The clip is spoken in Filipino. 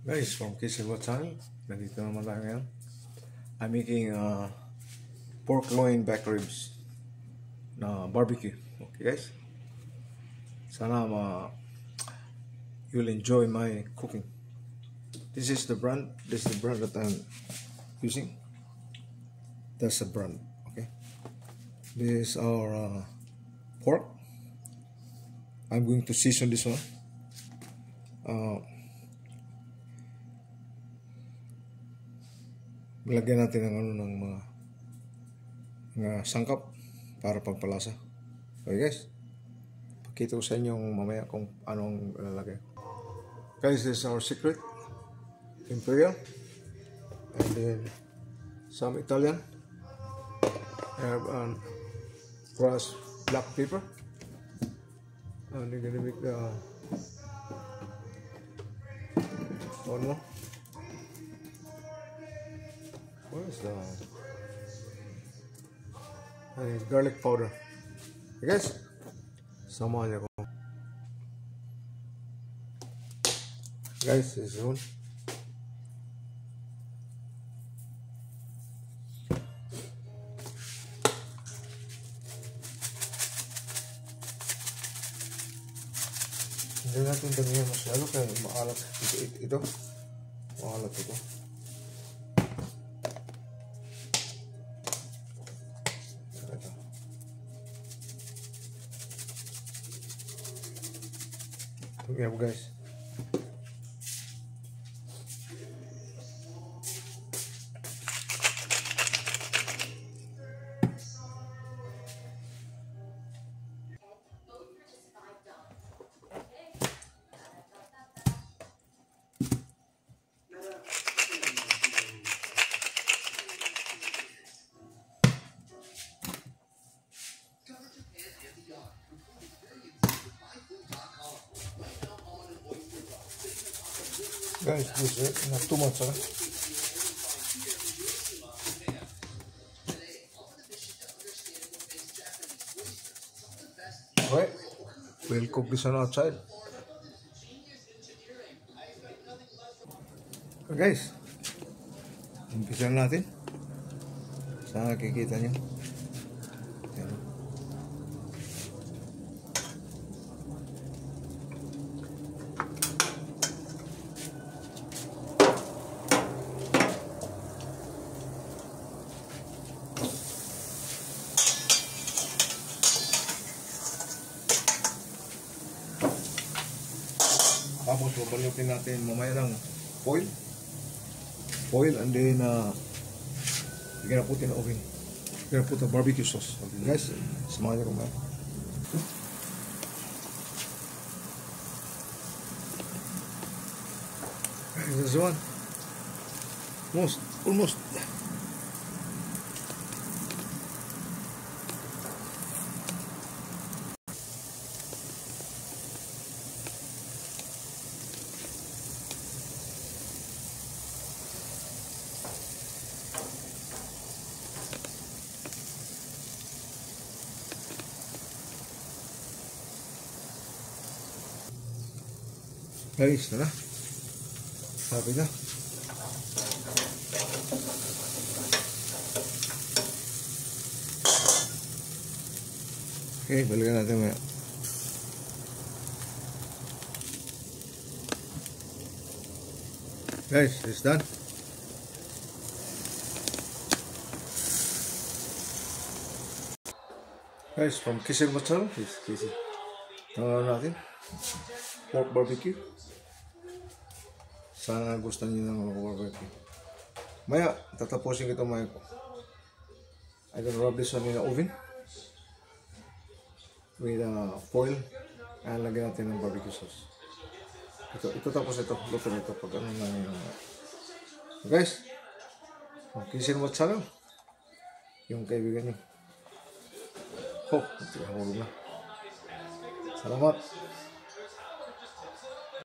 Guys, from Kitchen Channel, nandito naman tayo ngayon. I'm making pork loin back ribs na barbecue. Okay guys, sana you'll enjoy my cooking. This is the brand that I'm using. That's the brand. Okay, this is our pork. I'm going to season this one. Lagyan natin ng mga sangkap para pagpalasa. Okay guys, pakita ko sa inyo mamaya kung anong lalagay. Guys, this is our secret Imperial, and then some Italian. I have crushed black pepper, and you're gonna make the one more. What is the garlic powder? Okay guys, sama aja ko. Guys, this one. Hindi natin damihan masyado kaya maalat ito. Maalat ito. Okay guys. Guys, this is not too much, huh? Alright, we'll cook this one outside. Okay guys, umpisa natin. Sana kikita nyo. Tapos babalutin natin mamaya ng foil, and then we're gonna put in the oven. We're gonna put the barbecue sauce. Okay, guys, samahan niyo kumain. This one, almost. Guys, na. Sabi na. Okay, balikan natin maya. Guys, it's done. Guys, from Kitchen Channel, this Casey. Tawag natin. Pork barbecue. Sana gusto niyo ng barbecue. Maya, tatapusin ko ito maya ko. I'm gonna rub this one in the oven with foil, and lagyan natin ng barbecue sauce. Ito tapos ito, luto nito pag ano na yun. Guys, Kitchen Channel, yung kaibigan niyo. Ito, hulog na. Salamat.